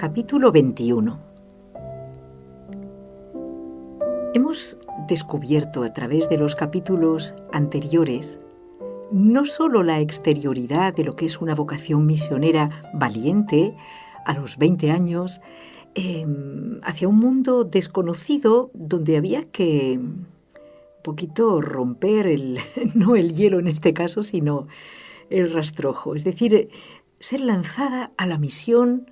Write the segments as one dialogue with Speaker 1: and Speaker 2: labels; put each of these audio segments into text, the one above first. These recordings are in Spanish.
Speaker 1: Capítulo 21. Hemos descubierto a través de los capítulos anteriores no solo la exterioridad de lo que es una vocación misionera valiente a los 20 años hacia un mundo desconocido donde había que un poquito romper no el hielo en este caso, sino el rastrojo, es decir, ser lanzada a la misión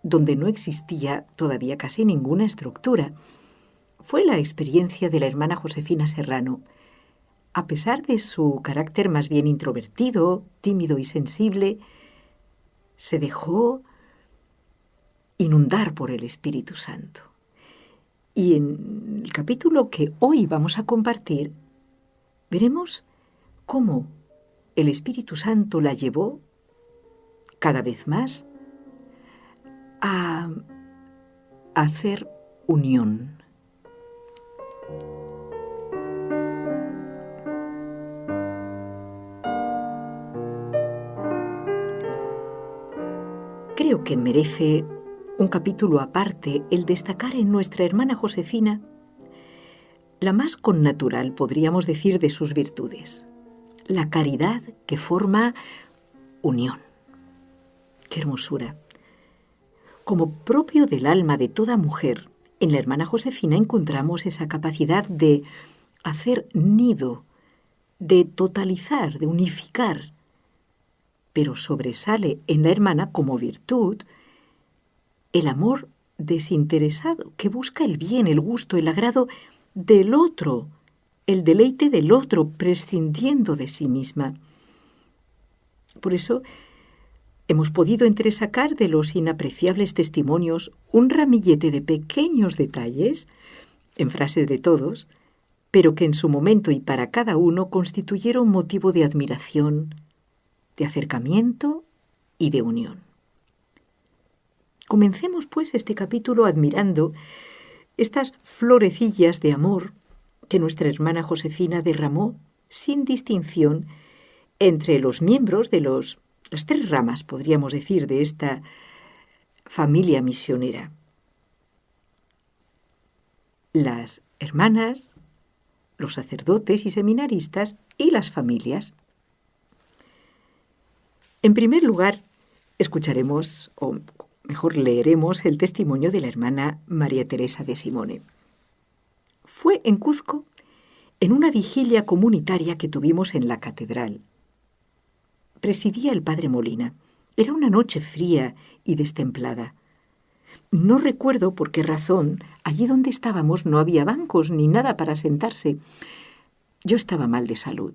Speaker 1: donde no existía todavía casi ninguna estructura. Fue la experiencia de la hermana Josefina Serrano. A pesar de su carácter más bien introvertido, tímido y sensible, se dejó inundar por el Espíritu Santo. Y en el capítulo que hoy vamos a compartir, veremos cómo el Espíritu Santo la llevó cada vez más a hacer unión. Creo que merece un capítulo aparte el destacar en nuestra hermana Josefina la más connatural, podríamos decir, de sus virtudes, la caridad que forma unión. ¡Qué hermosura! Como propio del alma de toda mujer, en la hermana Josefina encontramos esa capacidad de hacer nido, de totalizar, de unificar. Pero sobresale en la hermana como virtud el amor desinteresado que busca el bien, el gusto, el agrado del otro, el deleite del otro, prescindiendo de sí misma. Por eso hemos podido entresacar de los inapreciables testimonios un ramillete de pequeños detalles, en frases de todos, pero que en su momento y para cada uno constituyeron motivo de admiración, de acercamiento y de unión. Comencemos, pues, este capítulo admirando estas florecillas de amor que nuestra hermana Josefina derramó sin distinción entre los miembros de las tres ramas, podríamos decir, de esta familia misionera. Las hermanas, los sacerdotes y seminaristas y las familias. En primer lugar, escucharemos, o mejor leeremos, el testimonio de la hermana María Teresa de Simone. Fue en Cuzco, en una vigilia comunitaria que tuvimos en la catedral. Presidía el padre Molina. Era una noche fría y destemplada. No recuerdo por qué razón allí donde estábamos no había bancos ni nada para sentarse. Yo estaba mal de salud,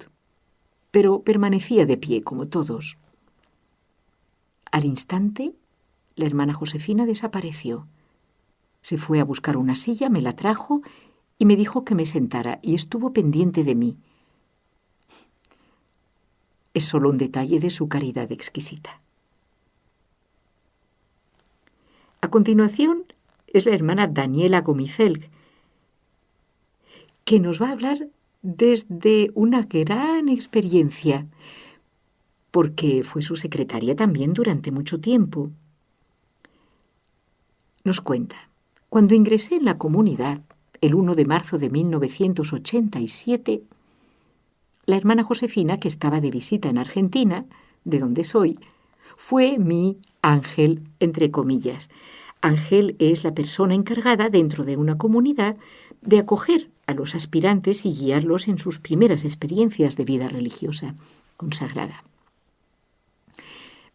Speaker 1: pero permanecía de pie como todos. Al instante, la hermana Josefina desapareció. Se fue a buscar una silla, me la trajo y me dijo que me sentara y estuvo pendiente de mí. Es solo un detalle de su caridad exquisita. A continuación es la hermana Daniela Gomicelg, que nos va a hablar desde una gran experiencia, porque fue su secretaria también durante mucho tiempo. Nos cuenta, cuando ingresé en la comunidad, el 1 de marzo de 1987, la hermana Josefina, que estaba de visita en Argentina, de donde soy, fue mi ángel, entre comillas. Ángel es la persona encargada dentro de una comunidad de acoger a los aspirantes y guiarlos en sus primeras experiencias de vida religiosa consagrada.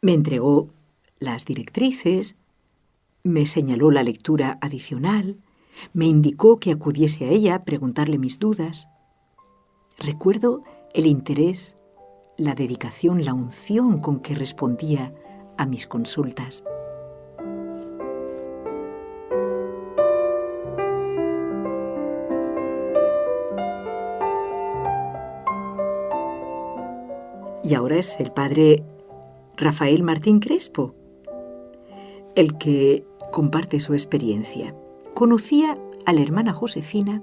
Speaker 1: Me entregó las directrices, me señaló la lectura adicional, me indicó que acudiese a ella a preguntarle mis dudas. Recuerdo el interés, la dedicación, la unción con que respondía a mis consultas. Y ahora es el padre Rafael Martín Crespo el que comparte su experiencia. Conocía a la hermana Josefina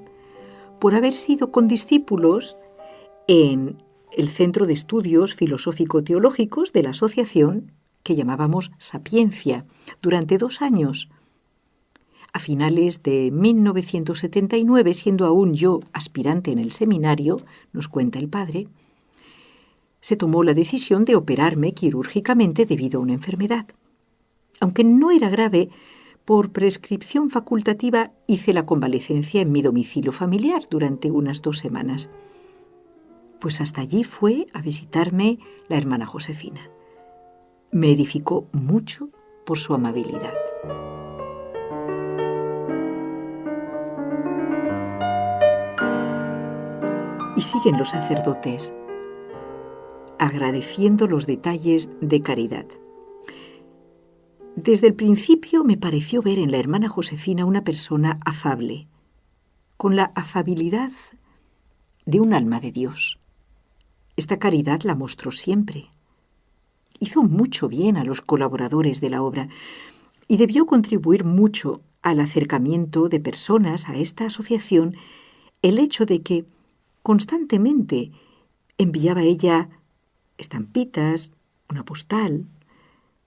Speaker 1: por haber sido condiscípulos en el Centro de Estudios Filosófico-Teológicos de la Asociación que llamábamos Sapiencia durante 2 años. A finales de 1979, siendo aún yo aspirante en el seminario, nos cuenta el padre, se tomó la decisión de operarme quirúrgicamente debido a una enfermedad. Aunque no era grave, por prescripción facultativa hice la convalecencia en mi domicilio familiar durante unas 2 semanas. Pues hasta allí fue a visitarme la hermana Josefina. Me edificó mucho por su amabilidad. Y siguen los sacerdotes agradeciendo los detalles de caridad. Desde el principio me pareció ver en la hermana Josefina una persona afable, con la afabilidad de un alma de Dios. Esta caridad la mostró siempre. Hizo mucho bien a los colaboradores de la obra y debió contribuir mucho al acercamiento de personas a esta asociación el hecho de que constantemente enviaba ella estampitas, una postal,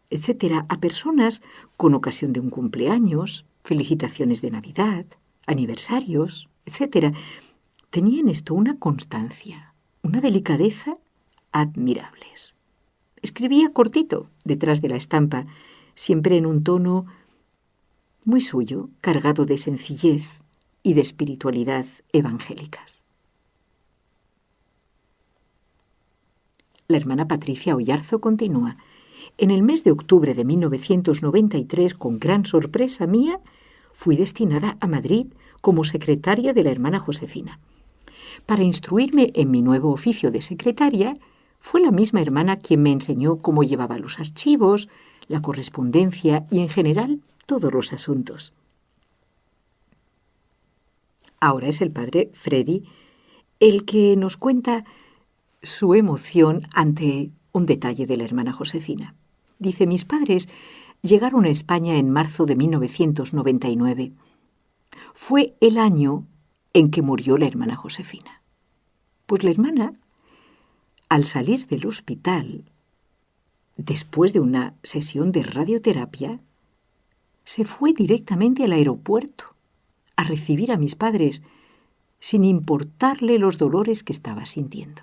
Speaker 1: etcétera, a personas con ocasión de un cumpleaños, felicitaciones de Navidad, aniversarios, etcétera. Tenía en esto una constancia, una delicadeza admirables. Escribía cortito detrás de la estampa, siempre en un tono muy suyo, cargado de sencillez y de espiritualidad evangélicas. La hermana Patricia Oyarzo continúa. En el mes de octubre de 1993, con gran sorpresa mía, fui destinada a Madrid como secretaria de la hermana Josefina. Para instruirme en mi nuevo oficio de secretaria, fue la misma hermana quien me enseñó cómo llevaba los archivos, la correspondencia y, en general, todos los asuntos. Ahora es el padre Freddy el que nos cuenta su emoción ante un detalle de la hermana Josefina. Dice, mis padres llegaron a España en marzo de 1999. Fue el año en que murió la hermana Josefina. Pues la hermana, al salir del hospital, después de una sesión de radioterapia, se fue directamente al aeropuerto a recibir a mis padres, sin importarle los dolores que estaba sintiendo.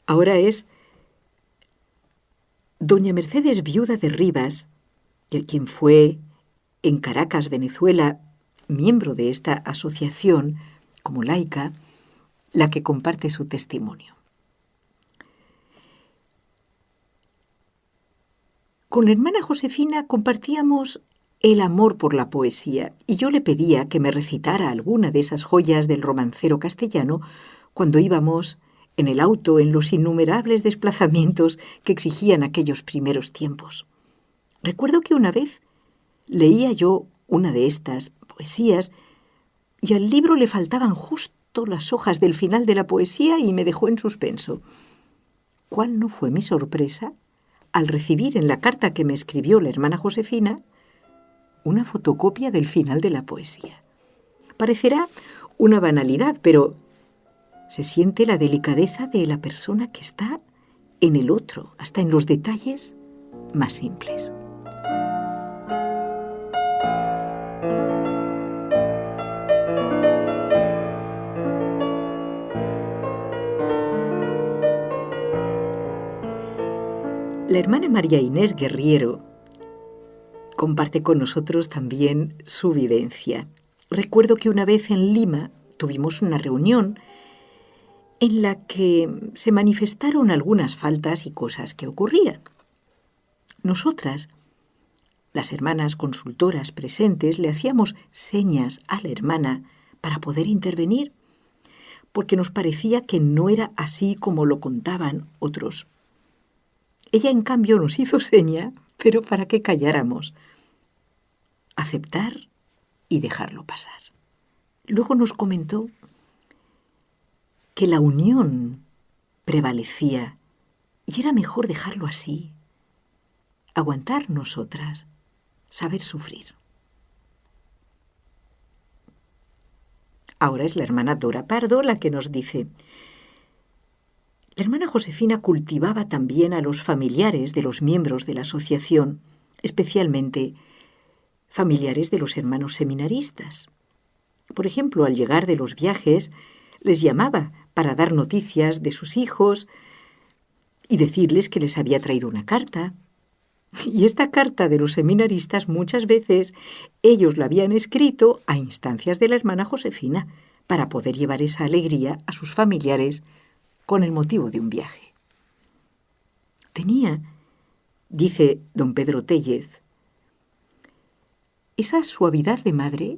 Speaker 1: Ahora es doña Mercedes Viuda de Rivas, quien fue en Caracas, Venezuela, miembro de esta asociación como laica, la que comparte su testimonio. Con la hermana Josefina compartíamos el amor por la poesía y yo le pedía que me recitara alguna de esas joyas del romancero castellano cuando íbamos en el auto en los innumerables desplazamientos que exigían aquellos primeros tiempos. Recuerdo que una vez leía yo una de estas poesías y al libro le faltaban justo las hojas del final de la poesía y me dejó en suspenso. ¿Cuál no fue mi sorpresa al recibir en la carta que me escribió la hermana Josefina una fotocopia del final de la poesía? Parecerá una banalidad, pero se siente la delicadeza de la persona que está en el otro, hasta en los detalles más simples. La hermana María Inés Guerriero comparte con nosotros también su vivencia. Recuerdo que una vez en Lima tuvimos una reunión en la que se manifestaron algunas faltas y cosas que ocurrían. Nosotras, las hermanas consultoras presentes, le hacíamos señas a la hermana para poder intervenir, porque nos parecía que no era así como lo contaban otros. Ella, en cambio, nos hizo seña, pero para que calláramos, aceptar y dejarlo pasar. Luego nos comentó que la unión prevalecía y era mejor dejarlo así, aguantar nosotras, saber sufrir. Ahora es la hermana Dora Pardo la que nos dice: La hermana Josefina cultivaba también a los familiares de los miembros de la asociación, especialmente familiares de los hermanos seminaristas. Por ejemplo, al llegar de los viajes, les llamaba para dar noticias de sus hijos y decirles que les había traído una carta. Y esta carta de los seminaristas muchas veces ellos la habían escrito a instancias de la hermana Josefina para poder llevar esa alegría a sus familiares con el motivo de un viaje. Tenía, dice don Pedro Téllez, esa suavidad de madre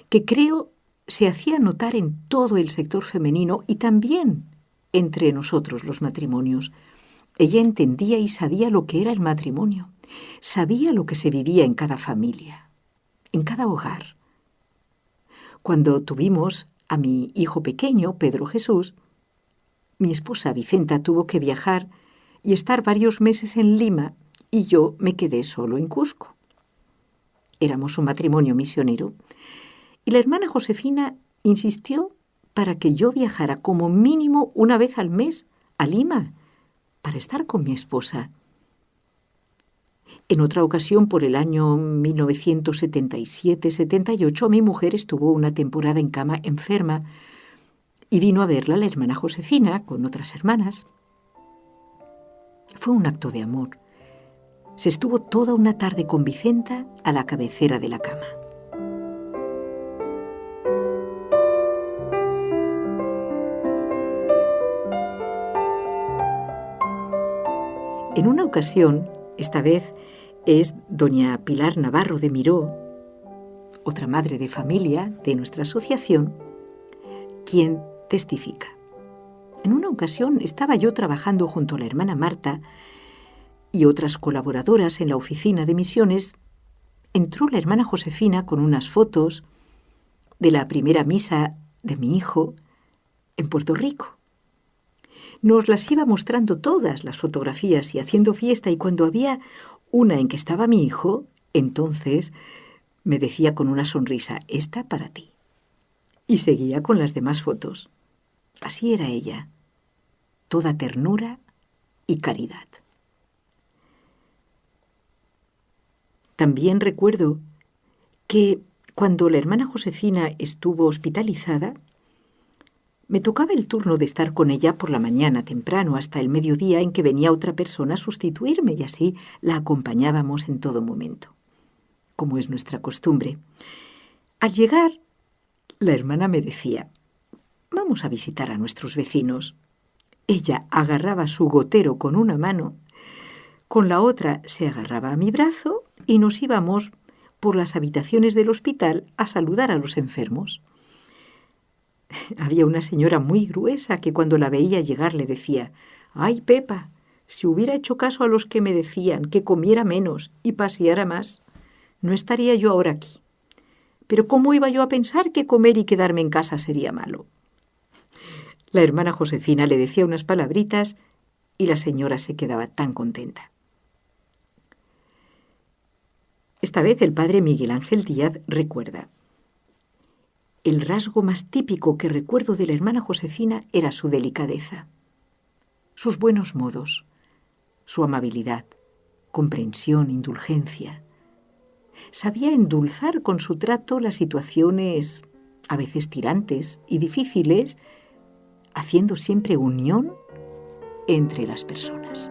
Speaker 1: que creo se hacía notar en todo el sector femenino y también entre nosotros los matrimonios. Ella entendía y sabía lo que era el matrimonio, sabía lo que se vivía en cada familia, en cada hogar. Cuando tuvimos a mi hijo pequeño, Pedro Jesús, mi esposa Vicenta tuvo que viajar y estar varios meses en Lima y yo me quedé solo en Cuzco. Éramos un matrimonio misionero y la hermana Josefina insistió para que yo viajara como mínimo una vez al mes a Lima para estar con mi esposa. En otra ocasión, por el año 1977-78, mi mujer estuvo una temporada en cama enferma y vino a verla la hermana Josefina con otras hermanas. Fue un acto de amor. Se estuvo toda una tarde con Vicenta a la cabecera de la cama. En una ocasión, esta vez es doña Pilar Navarro de Miró, otra madre de familia de nuestra asociación, quien testifica. En una ocasión estaba yo trabajando junto a la hermana Marta y otras colaboradoras en la oficina de misiones. Entró la hermana Josefina con unas fotos de la primera misa de mi hijo en Puerto Rico. Nos las iba mostrando todas las fotografías y haciendo fiesta, y cuando había una en que estaba mi hijo, entonces me decía con una sonrisa, «Esta para ti». Y seguía con las demás fotos. Así era ella, toda ternura y caridad. También recuerdo que cuando la hermana Josefina estuvo hospitalizada, me tocaba el turno de estar con ella por la mañana temprano hasta el mediodía, en que venía otra persona a sustituirme, y así la acompañábamos en todo momento, como es nuestra costumbre. Al llegar, la hermana me decía, «Vamos a visitar a nuestros vecinos». Ella agarraba su gotero con una mano, con la otra se agarraba a mi brazo y nos íbamos por las habitaciones del hospital a saludar a los enfermos. Había una señora muy gruesa que cuando la veía llegar le decía, «Ay, Pepa, si hubiera hecho caso a los que me decían que comiera menos y paseara más, no estaría yo ahora aquí. Pero ¿cómo iba yo a pensar que comer y quedarme en casa sería malo?». La hermana Josefina le decía unas palabritas y la señora se quedaba tan contenta. Esta vez el padre Miguel Ángel Díaz recuerda, «El rasgo más típico que recuerdo de la hermana Josefina era su delicadeza, sus buenos modos, su amabilidad, comprensión, indulgencia. Sabía endulzar con su trato las situaciones a veces tirantes y difíciles, haciendo siempre unión entre las personas».